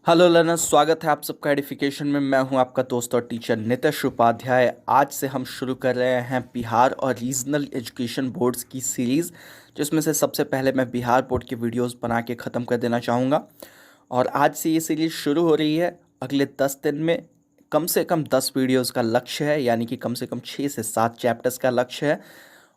Hello learners, स्वागत है आप सबका एडिफिकेशन में। मैं हूं आपका दोस्त और टीचर नितेश उपाध्याय। आज से हम शुरू कर रहे हैं बिहार और रीजनल एजुकेशन बोर्ड्स की सीरीज़, जिसमें से सबसे पहले मैं बिहार बोर्ड की वीडियोस बना के ख़त्म कर देना चाहूँगा। और आज से ये सीरीज़ शुरू हो रही है। अगले 10 दिन में कम से कम 10 वीडियोज़ का लक्ष्य है, यानी कि कम से कम 6 से 7 चैप्टर्स का लक्ष्य है।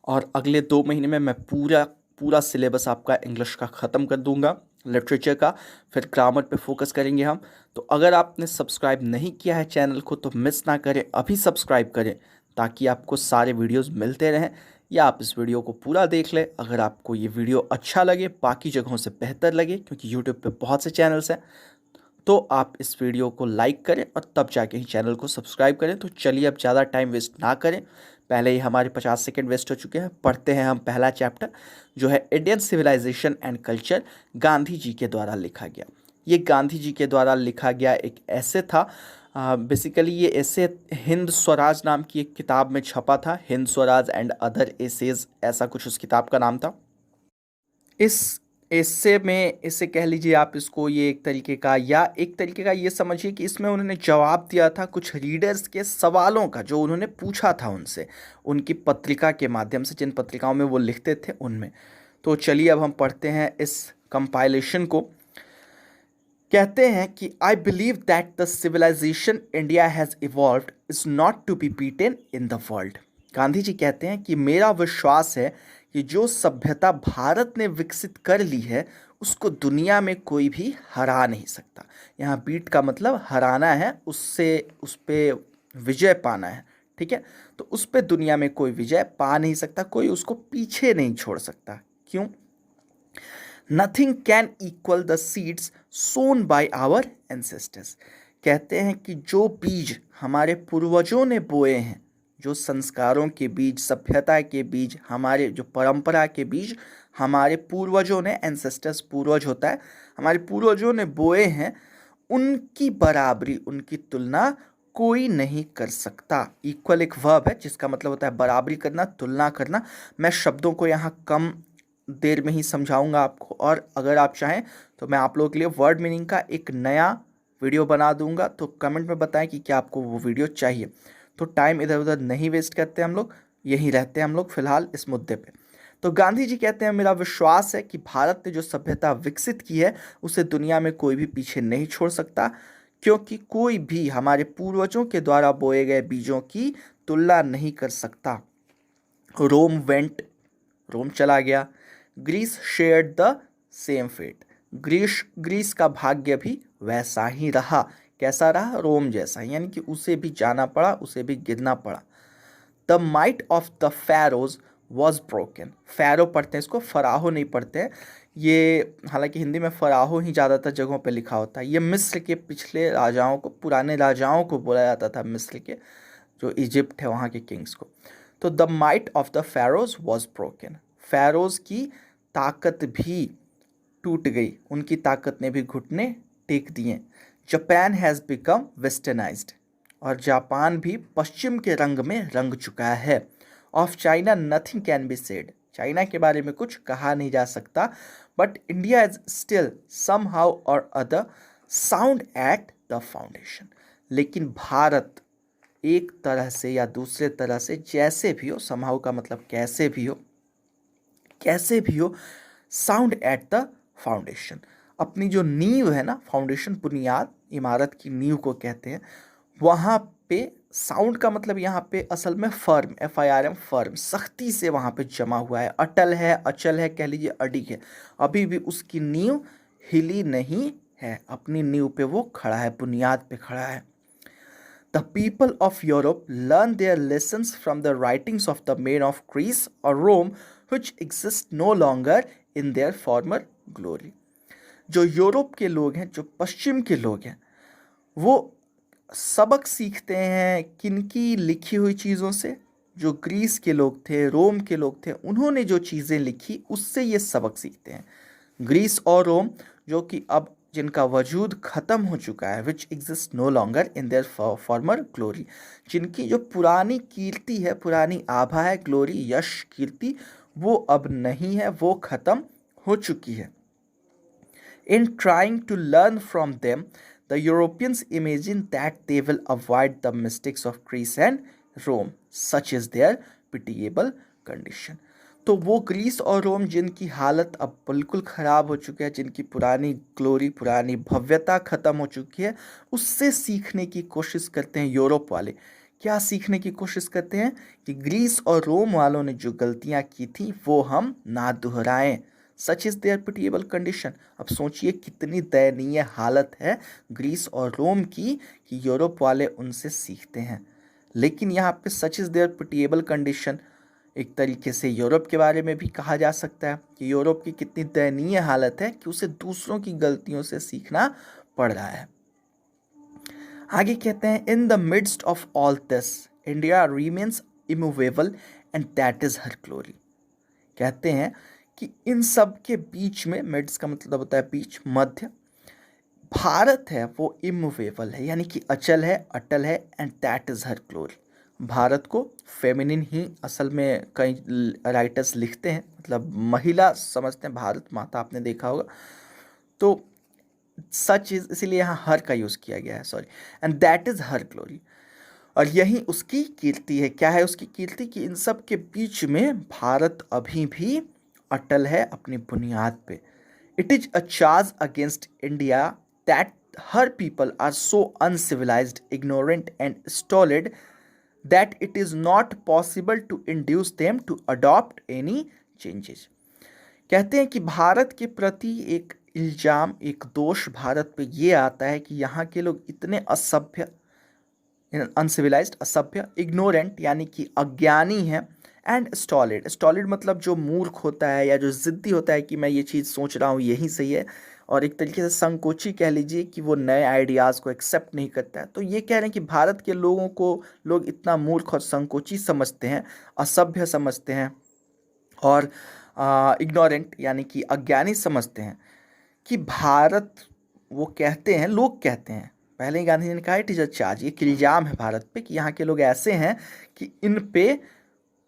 और अगले 2 महीने में मैं पूरा पूरा सिलेबस आपका इंग्लिश का ख़त्म कर दूंगा, लिटरेचर का। फिर ग्रामर पे फोकस करेंगे हम। तो अगर आपने सब्सक्राइब नहीं किया है चैनल को तो मिस ना करें, अभी सब्सक्राइब करें ताकि आपको सारे वीडियोस मिलते रहें। या आप इस वीडियो को पूरा देख लें। अगर आपको ये वीडियो अच्छा लगे, बाकी जगहों से बेहतर लगे, क्योंकि यूट्यूब पे बहुत से चैनल्स हैं, तो आप इस वीडियो को लाइक करें और तब जाके ही चैनल को सब्सक्राइब करें। तो चलिए अब ज़्यादा टाइम वेस्ट ना करें, पहले ही हमारे 50 सेकेंड वेस्ट हो चुके हैं। पढ़ते हैं हम पहला चैप्टर, जो है Indian civilisation and culture, Gandhi ji के द्वारा लिखा गया। ये गांधी जी के द्वारा लिखा गया एक ऐसे था। बेसिकली ये ऐसे हिंद स्वराज नाम की एक किताब में छपा था। Hind Swaraj and other essays, ऐसा कुछ उस किताब का नाम था। इस एस्से में, इसे कह लीजिए आप इसको, ये एक तरीके का, या एक तरीके का ये समझिए कि इसमें उन्होंने जवाब दिया था कुछ रीडर्स के सवालों का, जो उन्होंने पूछा था उनसे, उनकी पत्रिका के माध्यम से, जिन पत्रिकाओं में वो लिखते थे उनमें। तो चलिए अब हम पढ़ते हैं इस कंपाइलेशन को। कहते हैं कि I believe that the civilisation India has evolved is not to be beaten in the world. Gandhi ji कहते हैं कि मेरा विश्वास है कि जो सभ्यता भारत ने विकसित कर ली है उसको दुनिया में कोई भी हरा नहीं सकता। यहाँ बीट का मतलब हराना है, उससे उस पर विजय पाना है। ठीक है, तो उस पर दुनिया में कोई विजय पा नहीं सकता, कोई उसको पीछे नहीं छोड़ सकता। क्यों? Nothing can equal the seeds sown by our ancestors. कहते हैं कि जो बीज हमारे पूर्वजों ने बोए हैं, जो संस्कारों के बीज, सभ्यता के बीज, हमारे जो परंपरा के बीज हमारे पूर्वजों ने, एंसेस्टर्स पूर्वज होता है, हमारे पूर्वजों ने बोए हैं, उनकी बराबरी, उनकी तुलना कोई नहीं कर सकता। इक्वल एक वर्ब है जिसका मतलब होता है बराबरी करना, तुलना करना। मैं शब्दों को यहाँ कम देर में ही समझाऊंगा आपको, और अगर आप चाहें तो मैं आप लोगों के लिए वर्ड मीनिंग का एक नया वीडियो बना दूंगा। तो कमेंट में बताएं कि क्या आपको वो वीडियो चाहिए। तो टाइम इधर उधर नहीं वेस्ट करते हम लोग, यहीं रहते हैं हम लोग फिलहाल इस मुद्दे पे। तो गांधी जी कहते हैं मेरा विश्वास है कि भारत ने जो सभ्यता विकसित की है उसे दुनिया में कोई भी पीछे नहीं छोड़ सकता, क्योंकि कोई भी हमारे पूर्वजों के द्वारा बोए गए बीजों की तुलना नहीं कर सकता। रोम वेंट, रोम चला गया। Greece shared the same fate, Greece का भाग्य भी वैसा ही रहा। कैसा रहा? रोम जैसा, यानी कि उसे भी जाना पड़ा, उसे भी गिरना पड़ा। The might of the Pharaoh's was broken. Pharaoh पढ़ते हैं इसको, फराहो नहीं पढ़ते हैं। ये हालांकि हिंदी में फराहो ही ज़्यादातर जगहों पे लिखा होता है। ये मिस्र के पिछले राजाओं को, पुराने राजाओं को बोला जाता था, मिस्र के जो इजिप्ट है वहाँ के किंग्स को। तो the might of the Pharaoh's was broken, Pharaoh's की ताकत भी टूट गई, उनकी ताकत ने भी घुटने टेक दिए। जापान हैज़ बिकम वेस्टर्नाइज्ड, और जापान भी पश्चिम के रंग में रंग चुका है। Of China nothing can be said, China के बारे में कुछ कहा नहीं जा सकता। But India is still somehow or other sound at the foundation, लेकिन भारत एक तरह से या दूसरे तरह से, जैसे भी हो, समहाउ का मतलब कैसे भी हो, कैसे भी हो, साउंड एट द फाउंडेशन, अपनी जो नींव है ना, फाउंडेशन बुनियाद, इमारत की नींव को कहते हैं, वहाँ पे साउंड का मतलब यहाँ पे असल में फर्म, FIRM, फर्म, सख्ती से वहाँ पे जमा हुआ है, अटल है, अचल है, कह लीजिए अडिग है। अभी भी उसकी नींव हिली नहीं है, अपनी नींव पे वो खड़ा है, बुनियाद पे खड़ा है। The people of Europe learn their lessons from the writings of the men of Greece or Rome, which exist no longer in their former glory. जो यूरोप के लोग हैं, जो पश्चिम के लोग हैं, वो सबक सीखते हैं किनकी लिखी हुई चीज़ों से? जो ग्रीस के लोग थे, रोम के लोग थे, उन्होंने जो चीज़ें लिखी उससे ये सबक सीखते हैं। ग्रीस और रोम, जो कि अब जिनका वजूद ख़त्म हो चुका है, which exist no longer in their former glory, जिनकी जो पुरानी कीर्ति है, पुरानी आभा है, ग्लोरी, यश, कीर्ति, वो अब नहीं है, वो ख़त्म हो चुकी है। In trying to learn from them, the Europeans imagine that they will avoid the mistakes of Greece and Rome such is their pitiable condition. तो वो ग्रीस और रोम जिनकी हालत अब बिल्कुल ख़राब हो चुकी है, जिनकी पुरानी ग्लोरी, पुरानी भव्यता ख़त्म हो चुकी है, उससे सीखने की कोशिश करते हैं यूरोप वाले। क्या सीखने की कोशिश करते हैं कि ग्रीस और रोम वालों ने जो गलतियां की थी वो हम ना दोहराएं। Such is their pitiable condition. अब सोचिए कितनी दयनीय हालत है ग्रीस और रोम की कि यूरोप वाले उनसे सीखते हैं। लेकिन यहाँ पे such is their pitiable condition एक तरीके से यूरोप के बारे में भी कहा जा सकता है कि यूरोप की कितनी दयनीय हालत है कि उसे दूसरों की गलतियों से सीखना पड़ रहा है। आगे कहते हैं in the midst of all this India remains immovable and that is her glory. कहते हैं कि इन सब के बीच में, मिड्स का मतलब होता है बीच, मध्य, भारत है वो इमूवेबल है यानी कि अचल है, अटल है, and that is her glory. Bharat को फेमिनिन ही असल में कई राइटर्स लिखते हैं, मतलब महिला समझते हैं भारत माता, आपने देखा होगा। तो सच इज, इसीलिए यहाँ हर का यूज़ किया गया है, sorry, and that is her glory. और यही उसकी कीर्ति है। क्या है उसकी कीर्ति? कि इन सब के बीच में भारत अभी भी अटल है अपनी बुनियाद पे। It is a charge against India that her people are so uncivilised, ignorant and stolid that it is not possible to induce them to adopt any changes. कहते हैं कि भारत के प्रति एक इल्जाम, एक दोष भारत पे ये आता है कि यहाँ के लोग इतने असभ्य, अनसिविलाइज्ड, असभ्य, इग्नोरेंट यानी कि अज्ञानी हैं, एंड स्टॉलिड, स्टॉलिड मतलब जो मूर्ख होता है या जो ज़िद्दी होता है कि मैं ये चीज़ सोच रहा हूँ यही सही है, और एक तरीके से संकोची कह लीजिए कि वो नए आइडियाज़ को एक्सेप्ट नहीं करता है। तो ये कह रहे हैं कि भारत के लोगों को लोग इतना मूर्ख और संकोची समझते हैं, असभ्य समझते हैं, और इग्नोरेंट यानी कि अज्ञानी समझते हैं कि भारत, वो कहते हैं, लोग कहते हैं, पहले ही गांधी जी ने कहा इट इज अ चार्ज, ये इल्जाम है भारत पे कि यहाँ के लोग ऐसे हैं कि इन पे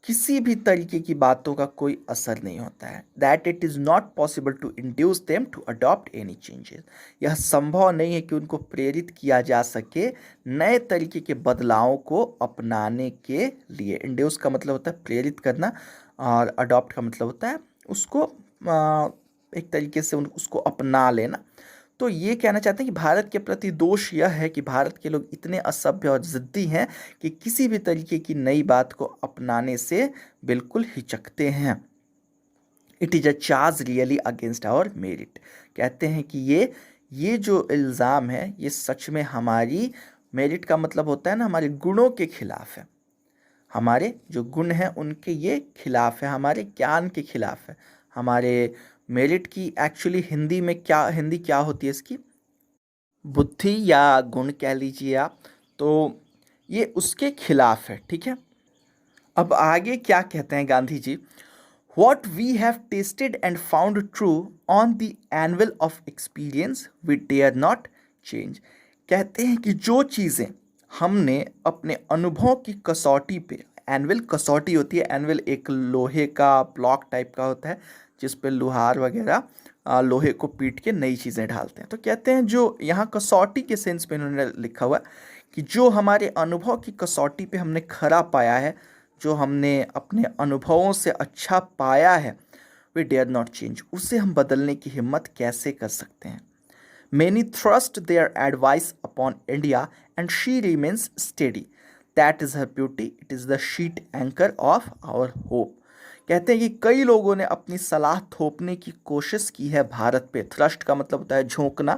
किसी भी तरीके की बातों का कोई असर नहीं होता है। That it is not possible to induce them to adopt any changes, यह संभव नहीं है कि उनको प्रेरित किया जा सके नए तरीके के बदलावों को अपनाने के लिए। इंड्यूस का मतलब होता है प्रेरित करना, और अडॉप्ट का मतलब होता है उसको एक तरीके से उसको अपना लेना। तो ये कहना चाहते हैं कि भारत के प्रति दोष यह है कि भारत के लोग इतने असभ्य और ज़िद्दी हैं कि किसी भी तरीके की नई बात को अपनाने से बिल्कुल हिचकते हैं। It is a charge really against our merit. कहते हैं कि ये जो इल्ज़ाम है ये सच में हमारी मेरिट का मतलब होता है ना, हमारे गुणों के खिलाफ है। हमारे जो गुण हैं उनके ये खिलाफ है, हमारे ज्ञान के खिलाफ है, हमारे मेरिट की एक्चुअली हिंदी क्या होती है इसकी? बुद्धि या गुण कह लीजिए आप। तो ये उसके खिलाफ है, ठीक है। अब आगे क्या कहते हैं Gandhi ji? What we have tested and found true on the annual of experience we dare not change. कहते हैं कि जो चीज़ें हमने अपने अनुभव की कसौटी पे, एनुअल कसौटी होती है, एनुअल एक लोहे का ब्लॉक टाइप का होता है जिस पे लोहार वगैरह लोहे को पीट के नई चीज़ें ढालते हैं। तो कहते हैं जो यहाँ कसौटी के सेंस में इन्होंने लिखा हुआ कि जो हमारे अनुभव की कसौटी पे हमने खरा पाया है, जो हमने अपने अनुभवों से अच्छा पाया है, वी डेयर नॉट चेंज, उसे हम बदलने की हिम्मत कैसे कर सकते हैं? Many thrust their advice upon India and she remains steady. That is her beauty. It is the sheet anchor of our hope. कहते हैं कि कई लोगों ने अपनी सलाह थोपने की कोशिश की है भारत पे। थ्रस्ट का मतलब होता है झोंकना,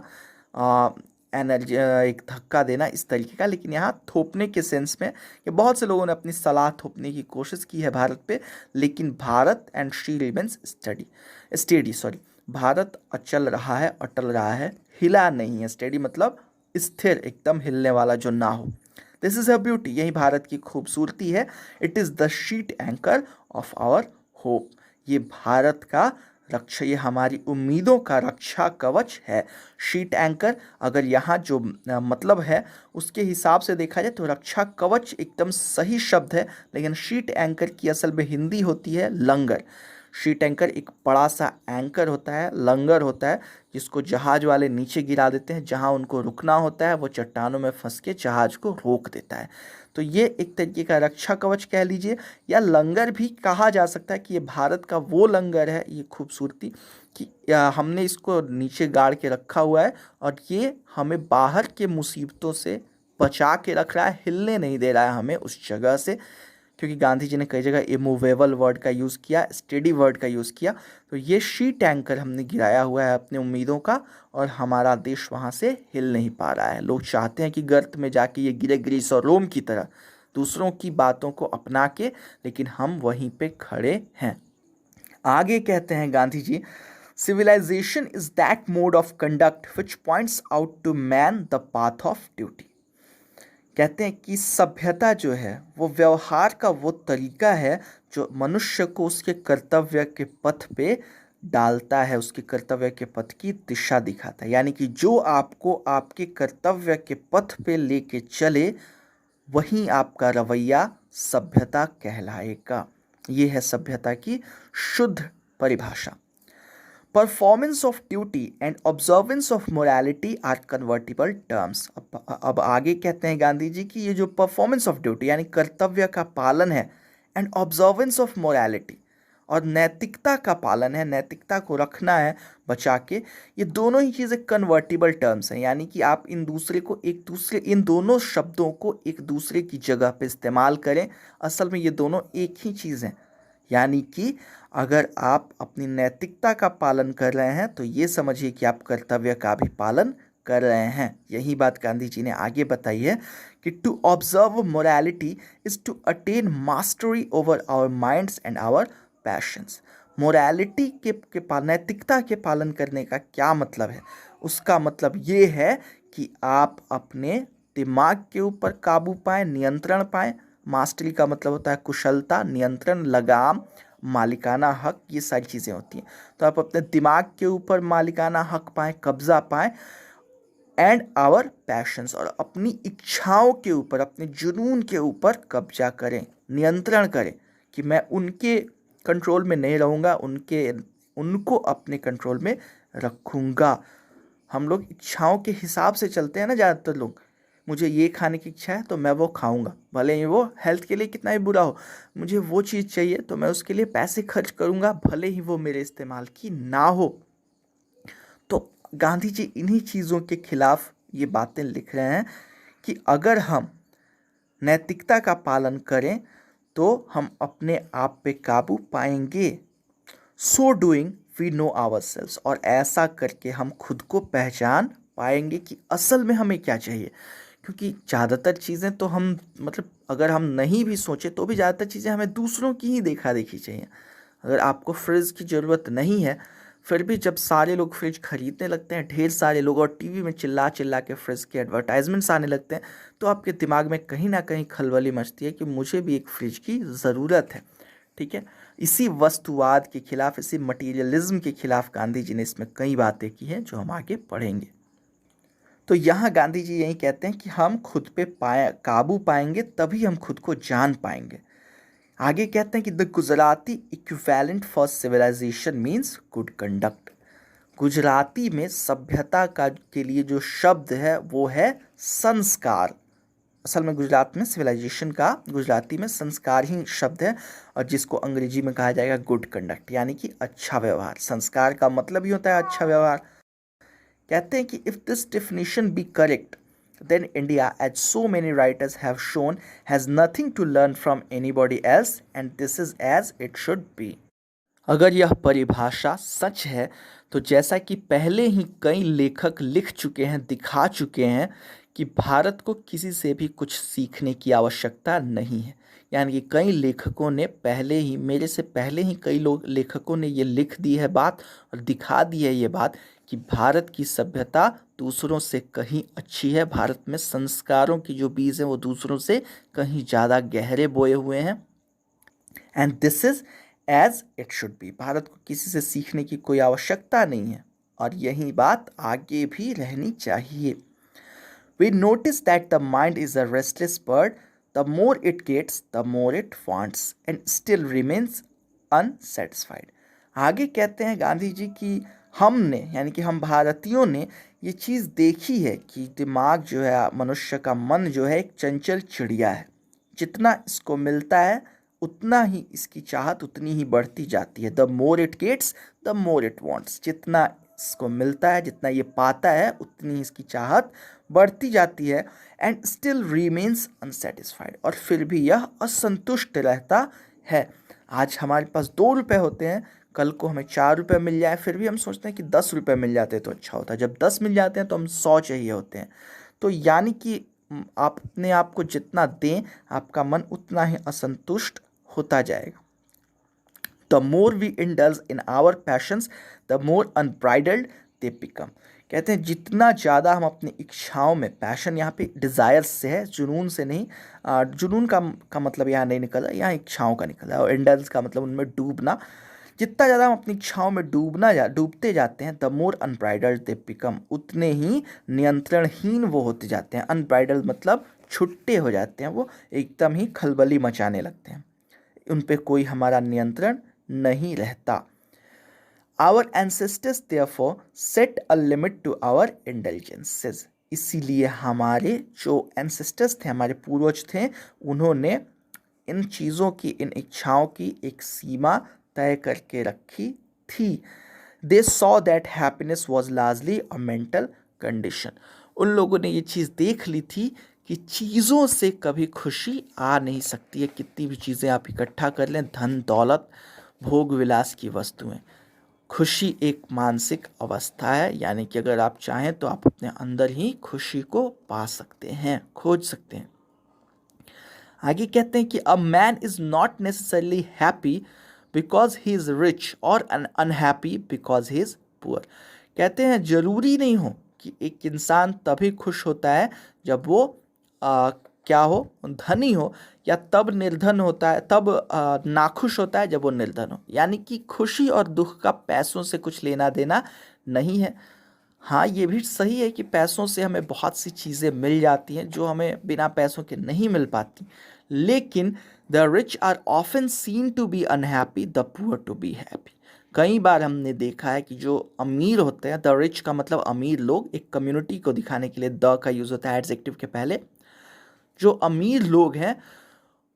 एनर्जी, एक धक्का देना, इस तरीके का। लेकिन यहाँ थोपने के सेंस में कि बहुत से लोगों ने अपनी सलाह थोपने की कोशिश की है भारत पे, लेकिन Bharat and she remains steady, sorry, Bharat अचल रहा है, अटल रहा है, हिला नहीं है। स्टेडी मतलब स्थिर, एकदम हिलने वाला जो ना हो। दिस इज अ ब्यूटी, यही भारत की खूबसूरती है। It is the sheet anchor of our hope, ये भारत का रक्षा, ये हमारी उम्मीदों का रक्षा कवच है। शीट एंकर, अगर यहाँ जो मतलब है उसके हिसाब से देखा जाए तो रक्षा कवच एकदम सही शब्द है, लेकिन शीट एंकर की असल में हिंदी होती है लंगर। शी टैंकर एक बड़ा सा एंकर होता है, लंगर होता है, जिसको जहाज वाले नीचे गिरा देते हैं। जहां उनको रुकना होता है वो चट्टानों में फंस के जहाज को रोक देता है। तो ये एक तरीके का रक्षा कवच कह लीजिए या लंगर भी कहा जा सकता है कि ये भारत का वो लंगर है, ये खूबसूरती कि हमने इसको नीचे गाड़ के रखा हुआ है और ये हमें बाहर के मुसीबतों से बचा के रख रहा है, हिलने नहीं दे रहा है हमें उस जगह से। क्योंकि गांधी जी ने कई जगह इमूवेबल वर्ड का यूज़ किया, स्टेडी वर्ड का यूज़ किया। तो ये शी टैंकर हमने गिराया हुआ है अपने उम्मीदों का, और हमारा देश वहाँ से हिल नहीं पा रहा है। लोग चाहते हैं कि गर्त में जाके ये गिरे ग्रीस और रोम की तरह, दूसरों की बातों को अपना के, लेकिन हम वहीं पे खड़े हैं। आगे कहते हैं Gandhi ji, civilization is that mode of conduct which points out to man the path of duty. कहते हैं कि सभ्यता जो है वो व्यवहार का वो तरीका है जो मनुष्य को उसके कर्तव्य के पथ पे डालता है, उसके कर्तव्य के पथ की दिशा दिखाता है। यानी कि जो आपको आपके कर्तव्य के पथ पे लेके चले वहीं आपका रवैया सभ्यता कहलाएगा। ये है सभ्यता की शुद्ध परिभाषा। Performance of duty and observance of morality are convertible terms. अब आगे कहते हैं गांधी जी कि ये जो परफॉर्मेंस ऑफ ड्यूटी यानी कर्तव्य का पालन है, एंड ऑब्जर्वेंस ऑफ मोरालिटी और नैतिकता का पालन है, नैतिकता को रखना है बचा के, ये दोनों ही चीज़ें कन्वर्टिबल टर्म्स हैं। यानी कि आप इन दोनों शब्दों को एक दूसरे की जगह पे इस्तेमाल करें। असल में ये दोनों एक ही चीज़ हैं। यानी कि अगर आप अपनी नैतिकता का पालन कर रहे हैं तो ये समझिए कि आप कर्तव्य का भी पालन कर रहे हैं। यही बात गांधी जी ने आगे बताई है कि to observe morality is to attain mastery over our minds and our passions. Morality नैतिकता के पालन करने का क्या मतलब है? उसका मतलब ये है कि आप अपने दिमाग के ऊपर काबू पाएं, नियंत्रण पाएं। मास्टरी का मतलब होता है कुशलता, नियंत्रण, लगाम, मालिकाना हक, ये सारी चीज़ें होती हैं। तो आप अपने दिमाग के ऊपर मालिकाना हक पाएं, कब्जा पाएं, एंड आवर पैशंस, और अपनी इच्छाओं के ऊपर, अपने जुनून के ऊपर कब्जा करें, नियंत्रण करें कि मैं उनके कंट्रोल में नहीं रहूँगा, उनको अपने कंट्रोल में रखूँगा। हम लोग इच्छाओं के हिसाब से चलते हैं ना ज़्यादातर लोग। मुझे ये खाने की इच्छा है तो मैं वो खाऊंगा, भले ही वो हेल्थ के लिए कितना ही बुरा हो। मुझे वो चीज़ चाहिए तो मैं उसके लिए पैसे खर्च करूंगा, भले ही वो मेरे इस्तेमाल की ना हो। तो गांधी जी इन्हीं चीज़ों के खिलाफ ये बातें लिख रहे हैं कि अगर हम नैतिकता का पालन करें तो हम अपने आप पे काबू पाएंगे। So doing we know ourselves, और ऐसा करके हम खुद को पहचान पाएंगे कि असल में हमें क्या चाहिए। क्योंकि ज़्यादातर चीज़ें तो हम अगर हम नहीं भी सोचें तो भी ज़्यादातर चीज़ें हमें दूसरों की ही देखा देखी चाहिए। अगर आपको फ्रिज की ज़रूरत नहीं है, फिर भी जब सारे लोग फ्रिज खरीदने लगते हैं, ढेर सारे लोग, और टीवी में चिल्ला चिल्ला के फ्रिज के एडवर्टाइजमेंट्स आने लगते हैं, तो आपके दिमाग में कहीं ना कहीं खलबली मचती है कि मुझे भी एक फ्रिज की ज़रूरत है। ठीक है, इसी वस्तुवाद के खिलाफ, इसी मटीरियलिज्म के खिलाफ गांधी जी ने इसमें कई बातें की हैं जो हम आगे पढ़ेंगे। तो यहाँ गांधी जी यही कहते हैं कि हम खुद पे काबू पाएंगे तभी हम खुद को जान पाएंगे। आगे कहते हैं कि the Gujarati equivalent for civilization means good conduct. Gujarati में सभ्यता का के लिए जो शब्द है वो है संस्कार। असल में गुजरात में सिविलाइजेशन का गुजराती में संस्कार ही शब्द है, और जिसको अंग्रेजी में कहा जाएगा गुड कंडक्ट, यानी कि अच्छा व्यवहार। संस्कार का मतलब ही होता है अच्छा व्यवहार। कहते हैं कि if this definition be correct then India, as so many writers have shown, has nothing to learn from anybody else, and this is as it should be. अगर यह परिभाषा सच है तो जैसा कि पहले ही कई लेखक लिख चुके हैं, दिखा चुके हैं कि भारत को किसी से भी कुछ सीखने की आवश्यकता नहीं है। यानी कि कई लेखकों ने मेरे से पहले ही कई लेखकों ने ये लिख दी है बात और दिखा दी है ये बात कि भारत की सभ्यता दूसरों से कहीं अच्छी है। भारत में संस्कारों की जो बीज हैं वो दूसरों से कहीं ज़्यादा गहरे बोए हुए हैं। And this is as it should be. Bharat को किसी से सीखने की कोई आवश्यकता नहीं है, और यही बात आगे भी रहनी चाहिए। We notice that the mind is a restless bird. The more it gets, the more it wants, and still remains unsatisfied. आगे कहते हैं गांधी जी कि हमने यानी कि हम भारतीयों ने ये चीज़ देखी है कि दिमाग जो है, मनुष्य का मन जो है, एक चंचल चिड़िया है। जितना इसको मिलता है उतना ही इसकी चाहत उतनी ही बढ़ती जाती है। The more it gets the more it wants. जितना इसको मिलता है, जितना ये पाता है, उतनी ही इसकी चाहत बढ़ती जाती है। And still remains unsatisfied. और फिर भी यह असंतुष्ट रहता है। आज हमारे पास 2 रुपए होते हैं, कल को हमें 4 रुपए मिल जाए, फिर भी हम सोचते हैं कि 10 रुपए मिल जाते तो अच्छा होता। जब 10 मिल जाते हैं तो हम 100 चाहिए होते हैं। तो यानी कि आप अपने आप को जितना दें, आपका मन उतना ही असंतुष्ट होता जाएगा। The more we indulge in our passions the more unbridled they become. कहते हैं जितना ज़्यादा हम अपनी इच्छाओं में, पैशन यहाँ पे डिज़ायर्स से है, जुनून से नहीं। जुनून का मतलब यहाँ नहीं निकला, यहाँ इच्छाओं का निकला है। और इंडल्ज का मतलब उनमें डूबना। जितना ज़्यादा हम अपनी इच्छाओं में डूबते जाते हैं, the more unbridled they become, उतने ही नियंत्रणहीन वो होते जाते हैं। अनब्राइडल्ड मतलब छुट्टे हो जाते हैं, वो एकदम ही खलबली मचाने लगते हैं, उन पे कोई हमारा नियंत्रण नहीं रहता। Our ancestors therefore set a limit to our indulgences। इसीलिए हमारे जो एंसेस्टर्स थे, हमारे पूर्वज थे, उन्होंने इन चीज़ों की, इन इच्छाओं की एक सीमा तय करके रखी थी। They saw that happiness was largely a mental condition. उन लोगों ने ये चीज़ देख ली थी कि चीज़ों से कभी खुशी आ नहीं सकती है। कितनी भी चीज़ें आप इकट्ठा कर लें, धन दौलत, भोग विलास की वस्तुएं, खुशी एक मानसिक अवस्था है। यानी कि अगर आप चाहें तो आप अपने अंदर ही खुशी को पा सकते हैं, खोज सकते हैं। आगे कहते हैं कि a man is not necessarily happy because he is rich और unhappy because he is poor. कहते हैं जरूरी नहीं हो कि एक इंसान तभी खुश होता है जब वो क्या हो, धनी हो, या तब निर्धन होता है, तब नाखुश होता है जब वो निर्धन हो। यानी कि खुशी और दुख का पैसों से कुछ लेना देना नहीं है। हाँ, ये भी सही है कि पैसों से हमें बहुत सी चीज़ें मिल जाती हैं जो हमें बिना पैसों के नहीं मिल पाती। लेकिन the rich are often seen to be unhappy, the poor to be happy. कई बार हमने देखा है कि जो अमीर होते हैं, द रिच का मतलब अमीर लोग, एक कम्युनिटी को दिखाने के लिए द का यूज़ होता है एडजेक्टिव के पहले। जो अमीर लोग हैं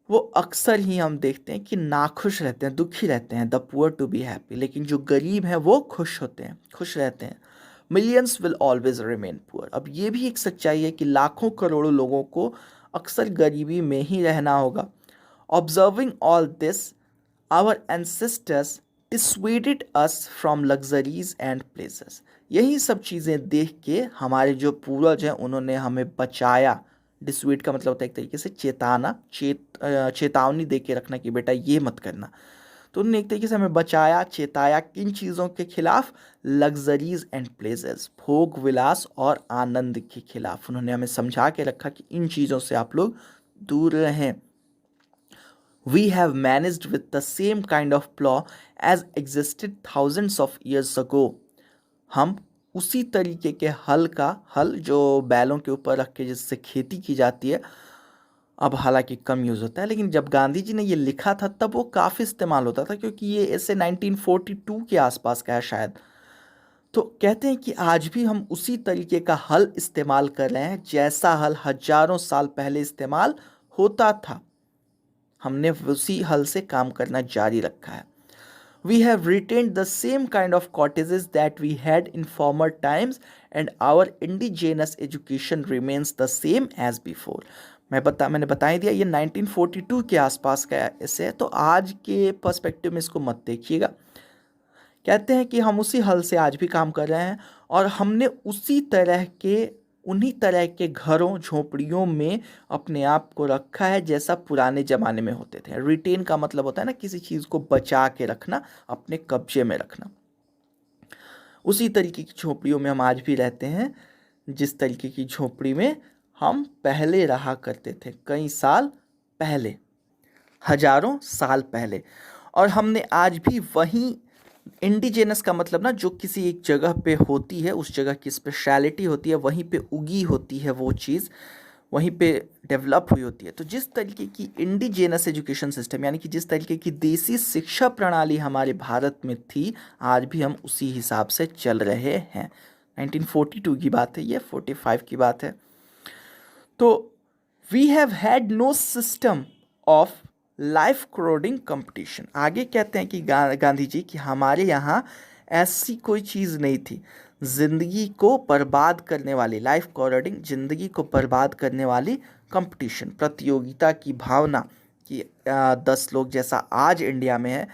वो अक्सर ही हम देखते हैं कि नाखुश रहते हैं, दुखी रहते हैं, the poor to be happy. लेकिन जो गरीब हैं वो खुश होते हैं, खुश रहते हैं। Millions will always remain poor. अब ये भी एक सच्चाई है कि लाखों करोड़ों लोगों को अक्सर गरीबी में ही रहना होगा। Observing all this our ancestors dissuaded us from luxuries and places. यही सब चीज़ें देख के हमारे जो पूर्वज हैं उन्होंने हमें बचाया। डिसवेड का मतलब होता है एक तरीके से चेताना, चेतावनी दे के रखना कि बेटा ये मत करना। तो उन्होंने एक तरीके से हमें बचाया, चेताया किन चीज़ों के खिलाफ? लग्जरीज एंड प्लेजेस, भोग विलास और आनंद के खिलाफ। उन्होंने हमें समझा के रखा कि इन चीज़ों से आप लोग दूर रहें। We have managed with the same kind of plow as existed thousands of years ago। हम उसी तरीके के हल जो बैलों के ऊपर रख के जिससे खेती की जाती है, अब हालांकि कम यूज़ होता है, लेकिन जब गांधी जी ने ये लिखा था तब वो काफ़ी इस्तेमाल होता था, क्योंकि ये ऐसे 1942 के आसपास का है शायद। तो कहते हैं कि आज भी हम उसी तरीके का हल इस्तेमाल कर रहे हैं जैसा हल हजारों साल पहले इस्तेमाल होता था। हमने उसी हल से काम करना जारी रखा है। We have retained the same kind of cottages that we had in former times and our indigenous education remains the same as before। मैंने बता ही दिया ये 1942 के आसपास का ऐसे है, तो आज के पर्सपेक्टिव में इसको मत देखिएगा। कहते हैं कि हम उसी हल से आज भी काम कर रहे हैं और हमने उन्हीं तरह के घरों, झोपड़ियों में अपने आप को रखा है जैसा पुराने ज़माने में होते थे। रिटेन का मतलब होता है ना, किसी चीज़ को बचा के रखना, अपने कब्जे में रखना। उसी तरीके की झोपड़ियों में हम आज भी रहते हैं जिस तरीके की झोपड़ी में हम पहले रहा करते थे, कई साल पहले, हजारों साल पहले। और हमने आज भी वहीं, इंडिजेनस का मतलब ना जो किसी एक जगह पे होती है, उस जगह की स्पेशलिटी होती है, वहीं पे उगी होती है वो चीज़, वहीं पे डेवलप हुई होती है। तो जिस तरीके की इंडिजेनस एजुकेशन सिस्टम यानी कि जिस तरीके की देसी शिक्षा प्रणाली हमारे भारत में थी, आज भी हम उसी हिसाब से चल रहे हैं। 1942 की बात है, ये 45 की बात है। तो we have had no system of life corroding competition. आगे कहते हैं कि गांधी जी कि हमारे यहाँ ऐसी कोई चीज़ नहीं थी जिंदगी को बर्बाद करने वाली, लाइफ कोडिंग जिंदगी को बर्बाद करने वाली कंपटीशन, प्रतियोगिता की भावना कि 10 लोग जैसा आज इंडिया में है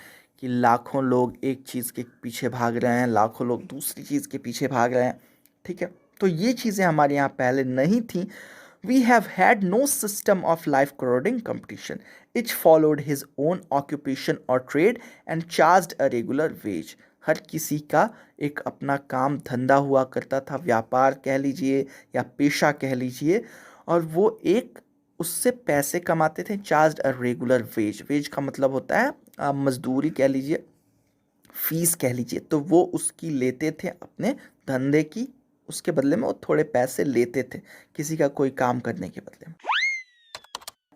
कि लाखों लोग एक चीज़ के पीछे भाग रहे हैं, लाखों लोग दूसरी चीज़ के पीछे भाग रहे हैं। ठीक है, तो ये चीज़ें हमारे यहाँ पहले नहीं थी। We have had no system of life coding competition. Each followed his own occupation or trade and charged a regular wage. हर किसी का एक अपना काम धंधा हुआ करता था, व्यापार कह लीजिए या पेशा कह लीजिए, और वो एक उससे पैसे कमाते थे। Charged a regular wage, wage का मतलब होता है मजदूरी कह लीजिए, फीस कह लीजिए। तो वो उसकी लेते थे अपने धंधे की, उसके बदले में वो थोड़े पैसे लेते थे किसी का कोई काम करने के बदले में।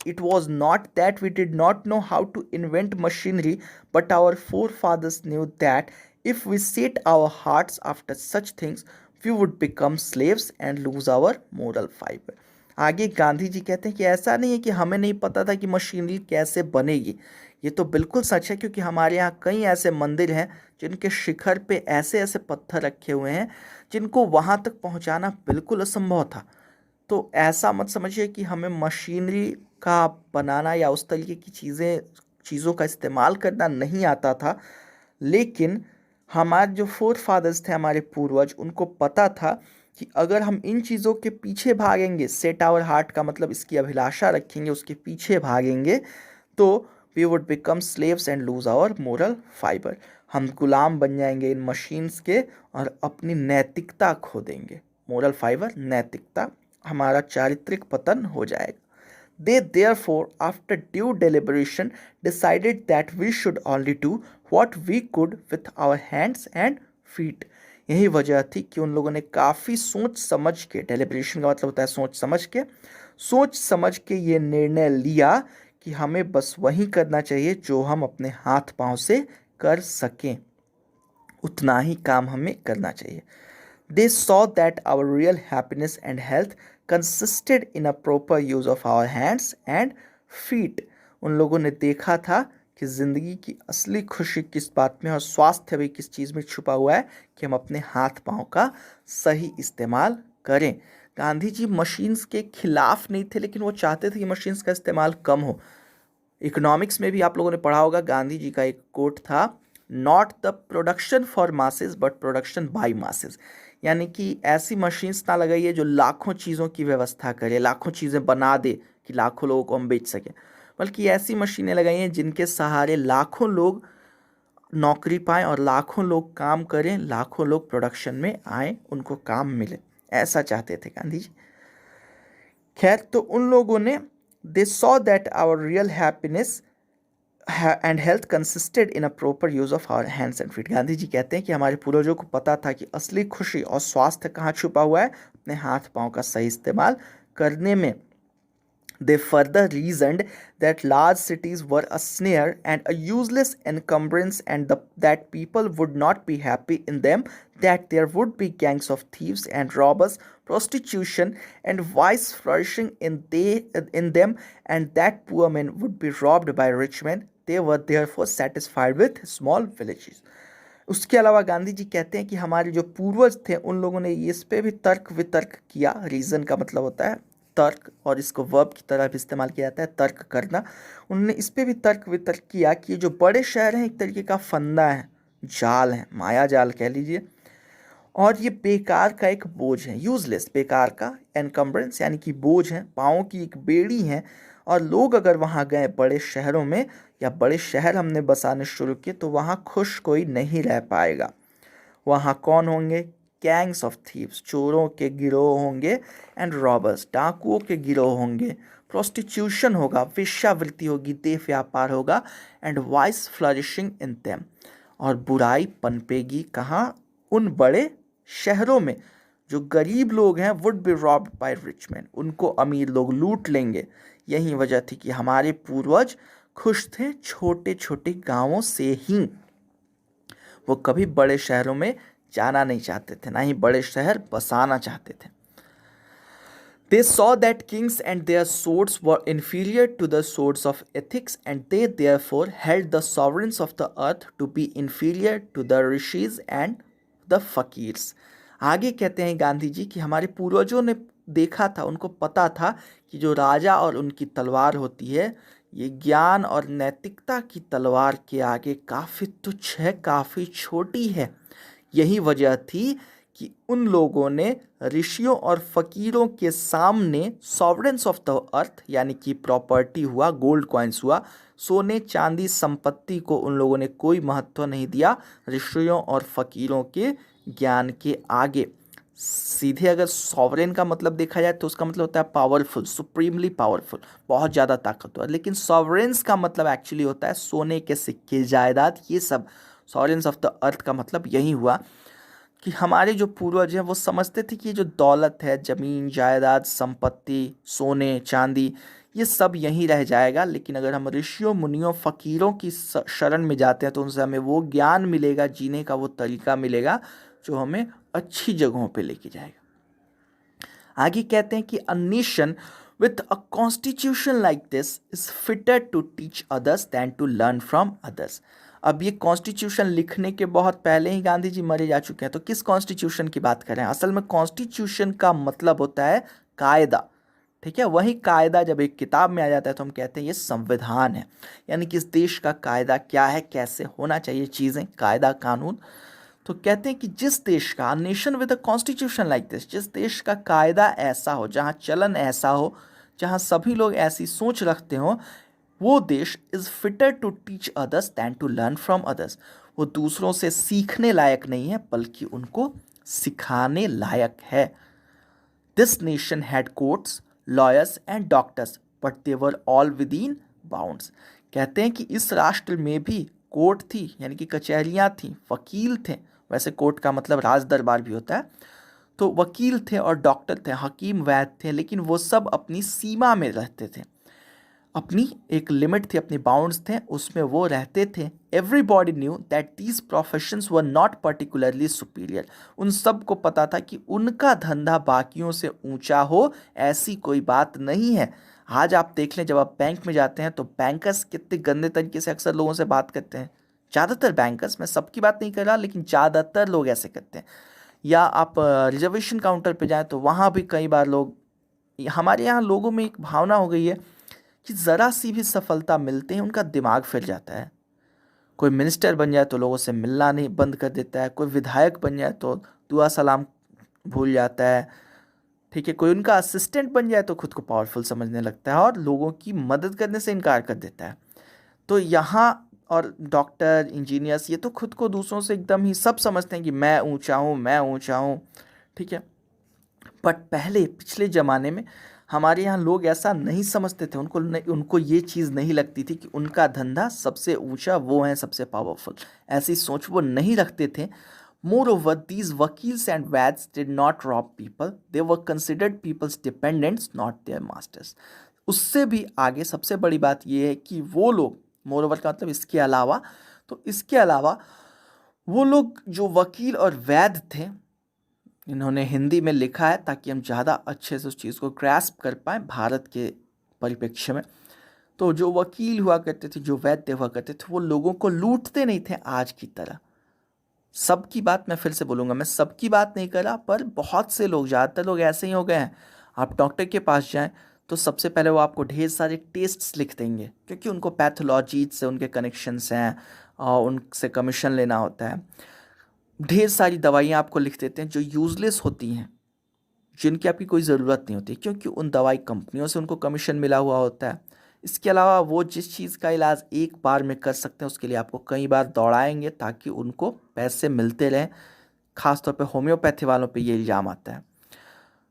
It was not that we did not know how to invent machinery, but our forefathers knew that if we set our hearts after such things, we would become slaves and lose our moral fiber. आगे गांधी जी कहते हैं कि ऐसा नहीं है कि हमें नहीं पता था कि मशीनरी कैसे बनेगी। ये तो बिल्कुल सच है, क्योंकि हमारे यहाँ कई ऐसे मंदिर हैं जिनके शिखर पे ऐसे ऐसे पत्थर रखे हुए हैं जिनको वहाँ तक पहुँचाना बिल्कुल असंभव था। तो ऐसा मत समझिए कि हमें मशीनरी का बनाना या उस तरीके की चीज़ों का इस्तेमाल करना नहीं आता था, लेकिन हमारे जो फोर फादर्स थे, हमारे पूर्वज, उनको पता था कि अगर हम इन चीज़ों के पीछे भागेंगे, सेट आवर हार्ट का मतलब इसकी अभिलाषा रखेंगे, उसके पीछे भागेंगे, तो we would become slaves and lose our moral fibre. हम गुलाम बन जाएंगे इन मशीन्स के और अपनी नैतिकता खो देंगे। मोरल फाइबर, नैतिकता, हमारा चारित्रिक पतन हो जाएगा। They therefore, after due deliberation, decided that we should only do what we could with our hands and feet. यही वजह थी कि उन लोगों ने काफ़ी सोच समझ के, डेलिब्रेशन का मतलब होता है सोच समझ के ये निर्णय लिया कि हमें बस वही करना चाहिए जो हम अपने हाथ पांव से कर सकें, उतना ही काम हमें करना चाहिए। They saw that our real happiness and health consisted in a proper use of our hands and feet. उन लोगों ने देखा था कि ज़िंदगी की असली खुशी किस बात में और स्वास्थ्य भी किस चीज़ में छुपा हुआ है कि हम अपने हाथ पांव का सही इस्तेमाल करें। गांधी जी मशीन्स के खिलाफ नहीं थे, लेकिन वो चाहते थे कि मशीन्स का इस्तेमाल कम हो। इकोनॉमिक्स में भी आप लोगों ने पढ़ा होगा, गांधी जी का एक कोट था, not the production for masses but production by masses. यानी कि ऐसी मशीन्स ना लगाइए जो लाखों चीज़ों की व्यवस्था करे, लाखों चीज़ें बना दे कि लाखों लोगों को हम बेच सकें, बल्कि ऐसी मशीनें लगाइए जिनके सहारे लाखों लोग नौकरी पाएँ और लाखों लोग काम करें, लाखों लोग प्रोडक्शन में आए, उनको काम मिले। ऐसा चाहते थे गांधी जी। खैर, तो उन लोगों ने they saw that our real happiness and health consisted in a proper use of our hands and feet. Gandhi ji कहते हैं कि हमारे पूर्वजों को पता था कि असली खुशी और स्वास्थ्य कहाँ छुपा हुआ है, अपने हाथ पांव का सही इस्तेमाल करने में। They further reasoned that large cities were a snare and a useless encumbrance, and that people would not be happy in them, that there would be gangs of thieves and robbers, prostitution and vice flourishing in them, and that poor men would be robbed by rich men. They were therefore satisfied with small villages. उसके अलावा गांधी जी कहते हैं कि हमारे जो पूर्वज थे उन लोगों ने इस पे भी तर्क वितर्क किया। रीज़न का मतलब होता है तर्क, और इसको वर्ब की तरह भी इस्तेमाल किया जाता है, तर्क करना। उन्होंने इस पे भी तर्क वितर्क किया कि ये जो बड़े शहर हैं एक तरीके का फंदा है, जाल है, माया जाल कह लीजिए, और ये बेकार का एक बोझ है, यूजलेस, बेकार का, एनकम्बरेंस यानी कि बोझ है, पाँव की एक बेड़ी है। और लोग अगर वहाँ गए बड़े शहरों में, या बड़े शहर हमने बसाने शुरू किए, तो वहाँ खुश कोई नहीं रह पाएगा। वहाँ कौन होंगे? गैंग्स ऑफ थीव्स, चोरों के गिरोह होंगे, एंड रॉबर्स, डाकुओं के गिरोह होंगे, प्रोस्टिट्यूशन होगा, वेश्यावृत्ति होगी, देह व्यापार होगा, and vice flourishing in them, और बुराई पनपेगी कहाँ? उन बड़े शहरों में। जो गरीब लोग हैं would be robbed by rich man, उनको अमीर लोग लूट लेंगे। यही वजह थी कि हमारे पूर्वज खुश थे छोटे छोटे गांवों से ही। वो कभी बड़े शहरों में जाना नहीं चाहते थे, ना ही बड़े शहर बसाना चाहते थे। They saw that kings and their swords were inferior to the swords of ethics, and they therefore held the sovereigns of the earth to be inferior to the rishis and the fakirs. आगे कहते हैं गांधी जी कि हमारे पूर्वजों ने देखा था, उनको पता था कि जो राजा और उनकी तलवार होती है, ये ज्ञान और नैतिकता की तलवार के आगे काफ़ी तुच्छ है, काफ़ी छोटी है। यही वजह थी कि उन लोगों ने ऋषियों और फकीरों के सामने सॉवरेंस ऑफ द अर्थ यानी कि प्रॉपर्टी हुआ, गोल्ड कॉइन्स हुआ, सोने चांदी संपत्ति को उन लोगों ने कोई महत्व नहीं दिया ऋषियों और फकीरों के ज्ञान के आगे। सीधे अगर सॉवरेन का मतलब देखा जाए तो उसका मतलब होता है पावरफुल, सुप्रीमली पावरफुल, बहुत ज़्यादा ताकतवर। लेकिन सॉवरेंस का मतलब एक्चुअली होता है सोने के सिक्के, जायदाद, ये सब। सॉवरेंस ऑफ द अर्थ का मतलब यही हुआ कि हमारे जो पूर्वज हैं वो समझते थे कि ये जो दौलत है, ज़मीन जायदाद संपत्ति, सोने चांदी, ये सब यहीं रह जाएगा। लेकिन अगर हम ऋषियों मुनियों फ़कीरों की शरण में जाते हैं तो उनसे हमें वो ज्ञान मिलेगा, जीने का वो तरीका मिलेगा जो हमें अच्छी जगहों पे लेके जाएगा। आगे कहते हैं कि a nation with a constitution like this is fitter to teach others than to learn from others. अब ये कॉन्स्टिट्यूशन लिखने के बहुत पहले ही गांधी जी मरे जा चुके हैं, तो किस कॉन्स्टिट्यूशन की बात कर रहे हैं? असल में कॉन्स्टिट्यूशन का मतलब होता है कायदा, ठीक है। वही कायदा जब एक किताब में आ जाता है तो हम कहते हैं ये संविधान है, यानी कि इस देश का कायदा क्या है, कैसे होना चाहिए चीज़ें, कायदा कानून। तो कहते हैं कि जिस देश का nation with a constitution like this, जिस देश का कायदा ऐसा हो, जहाँ चलन ऐसा हो, जहाँ सभी लोग ऐसी सोच रखते हो, वो देश is fitter to teach others than to learn from others. वो दूसरों से सीखने लायक नहीं है बल्कि उनको सिखाने लायक है। This nation had courts, lawyers and doctors but they were all with in bounds. कहते हैं कि इस राष्ट्र में भी कोर्ट थी, यानी कि कचहरियाँ थी, वकील थे। वैसे कोर्ट का मतलब राज दरबार भी होता है। तो वकील थे और डॉक्टर थे, हकीम वैद्य थे, लेकिन वो सब अपनी सीमा में रहते थे, अपनी एक लिमिट थी, अपनी बाउंड्स थे, उसमें वो रहते थे। Everybody knew that these professions were not particularly superior. उन सब को पता था कि उनका धंधा बाकियों से ऊंचा हो, ऐसी कोई बात नहीं है। आज आप देख लें, जब आप बैंक में जाते हैं तो बैंकर्स कितने गंदे तरीके से अक्सर लोगों से बात करते हैं। ज़्यादातर बैंकर्स, मैं सबकी बात नहीं कर रहा, लेकिन ज़्यादातर लोग ऐसे करते हैं। या आप रिजर्वेशन काउंटर पे जाएं तो वहाँ भी कई बार लोग, हमारे यहाँ लोगों में एक भावना हो गई है कि ज़रा सी भी सफलता मिलते हैं उनका दिमाग फिर जाता है। कोई मिनिस्टर बन जाए तो लोगों से मिलना नहीं बंद कर देता है, कोई विधायक बन जाए तो दुआ सलाम भूल जाता है, ठीक है। कोई उनका असिस्टेंट बन जाए तो खुद को पावरफुल समझने लगता है और लोगों की मदद करने से इनकार कर देता है। तो यहाँ और डॉक्टर इंजीनियर्स, ये तो खुद को दूसरों से एकदम ही सब समझते हैं कि मैं ऊंचा हूँ, मैं ऊंचा हूँ, ठीक है। बट पहले पिछले ज़माने में हमारे यहाँ लोग ऐसा नहीं समझते थे, उनको ये चीज़ नहीं लगती थी कि उनका धंधा सबसे ऊंचा, वो हैं सबसे पावरफुल, ऐसी सोच वो नहीं रखते थे। Moreover these vakils and vaids did not rob people, they were considered people's dependants not their masters. उससे भी आगे सबसे बड़ी बात यह है कि वो लोग, मोर ओवर का मतलब इसके अलावा, तो इसके अलावा वो लोग जो वकील और वैद्य थे, इन्होंने हिंदी में लिखा है ताकि हम ज़्यादा अच्छे से उस चीज़ को ग्रैस्प कर पाएँ भारत के परिप्रेक्ष्य में। तो जो वकील हुआ करते थे, जो वैद्य हुआ करते थे, वो लोगों को लूटते नहीं थे आज की तरह। सबकी बात मैं फिर से बोलूँगा, मैं सबकी बात नहीं कर रहा, पर बहुत से लोग, ज़्यादातर लोग ऐसे ही हो गए हैं। आप डॉक्टर के पास जाएं तो सबसे पहले वो आपको ढेर सारे टेस्ट्स लिख देंगे, क्योंकि उनको पैथोलॉजी से उनके कनेक्शंस हैं और उनसे कमीशन लेना होता है। ढेर सारी दवाइयाँ आपको लिख देते हैं जो यूज़लेस होती हैं, जिनकी आपकी कोई ज़रूरत नहीं होती, क्योंकि उन दवाई कंपनियों से उनको कमीशन मिला हुआ होता है। इसके अलावा वो जिस चीज़ का इलाज एक बार में कर सकते हैं उसके लिए आपको कई बार दौड़ाएंगे ताकि उनको पैसे मिलते रहें। ख़ासतौर पे होम्योपैथी वालों पे ये इल्ज़ाम आता है।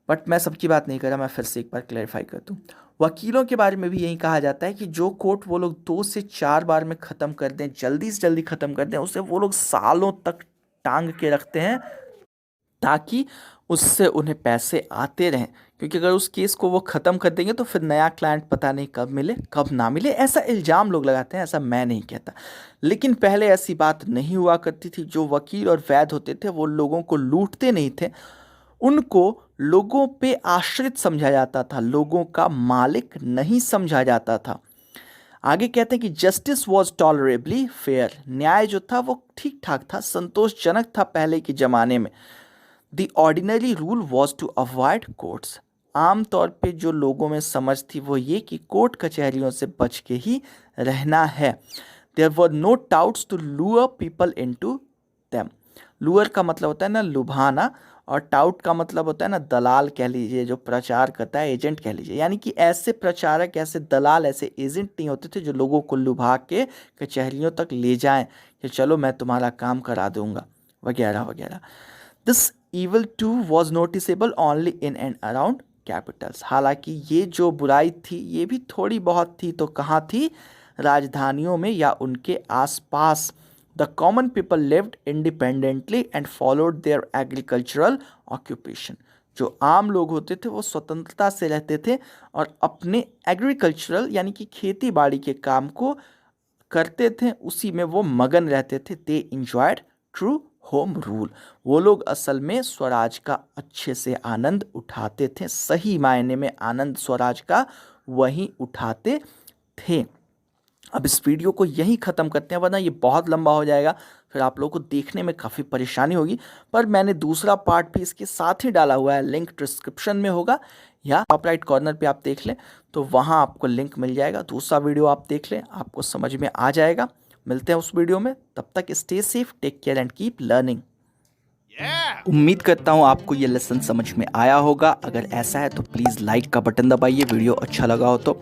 बट मैं सबकी बात नहीं कर रहा, मैं फिर से एक बार क्लैरिफाई कर दूँ। वकीलों के बारे में भी यही कहा जाता है कि जो कोर्ट वो लोग 2 से 4 बार में ख़त्म कर दें, जल्दी से जल्दी ख़त्म कर दें, उसे वो लोग सालों तक टांग के रखते हैं ताकि उससे उन्हें पैसे आते रहें, क्योंकि अगर उस केस को वो ख़त्म कर देंगे तो फिर नया क्लाइंट पता नहीं कब मिले कब ना मिले। ऐसा इल्ज़ाम लोग लगाते हैं, ऐसा मैं नहीं कहता। लेकिन पहले ऐसी बात नहीं हुआ करती थी। जो वकील और वैद्य होते थे वो लोगों को लूटते नहीं थे, उनको लोगों पे आश्रित समझा जाता था, लोगों का मालिक नहीं समझा जाता था। आगे कहते हैं कि जस्टिस वॉज टॉलरेबली फेयर, न्याय जो था वो ठीक ठाक था, संतोषजनक था पहले के ज़माने में। The ordinary rule was to avoid courts, आमतौर पे जो लोगों में समझ थी वो ये कि कोर्ट कचहरियों से बच के ही रहना है। There were no touts to lure people into them. Lure का मतलब होता है ना लुभाना, और टाउट का मतलब होता है ना दलाल कह लीजिए, जो प्रचार करता है, एजेंट कह लीजिए। यानी कि ऐसे प्रचारक, ऐसे दलाल, ऐसे एजेंट नहीं होते थे जो लोगों को लुभा के कचहरियों तक ले जाएं कि चलो मैं तुम्हारा काम करा दूंगा वगैरह वगैरह। This evil too was noticeable only in and around capitals। हालांकि ये जो बुराई थी ये भी थोड़ी बहुत थी, तो कहाँ थी? राजधानियों में या उनके आसपास। The common people lived independently and followed there agricultural occupation. जो आम लोग होते थे वो स्वतंत्रता से रहते थे और अपने एग्रीकल्चरल यानी कि खेती बाड़ी के काम को करते थे, उसी में वो मगन रहते थे। दे इंजॉयड ट्रू होम रूल। वो लोग असल में स्वराज का अच्छे से आनंद उठाते थे, सही मायने में आनंद स्वराज का वही उठाते थे। अब इस वीडियो को यहीं ख़त्म करते हैं, वरना ये बहुत लंबा हो जाएगा, फिर आप लोगों को देखने में काफ़ी परेशानी होगी। पर मैंने दूसरा पार्ट भी इसके साथ ही डाला हुआ है, लिंक डिस्क्रिप्शन में होगा या टॉप राइट कॉर्नर पे आप देख लें तो वहाँ आपको लिंक मिल जाएगा। दूसरा वीडियो आप देख लें, आपको समझ में आ जाएगा। मिलते हैं उस वीडियो में, तब तक stay safe, take care and keep learning. उम्मीद करता हूँ आपको ये लेसन समझ में आया होगा। अगर ऐसा है तो प्लीज़ लाइक का बटन दबाइए, वीडियो अच्छा लगा हो तो,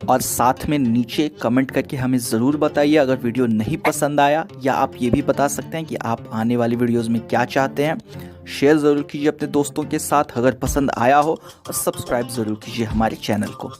और साथ में नीचे कमेंट करके हमें ज़रूर बताइए अगर वीडियो नहीं पसंद आया, या आप ये भी बता सकते हैं कि आप आने वाली वीडियोज़ में क्या चाहते हैं। शेयर ज़रूर कीजिए अपने दोस्तों के साथ अगर पसंद आया हो, और सब्सक्राइब ज़रूर कीजिए हमारे चैनल को।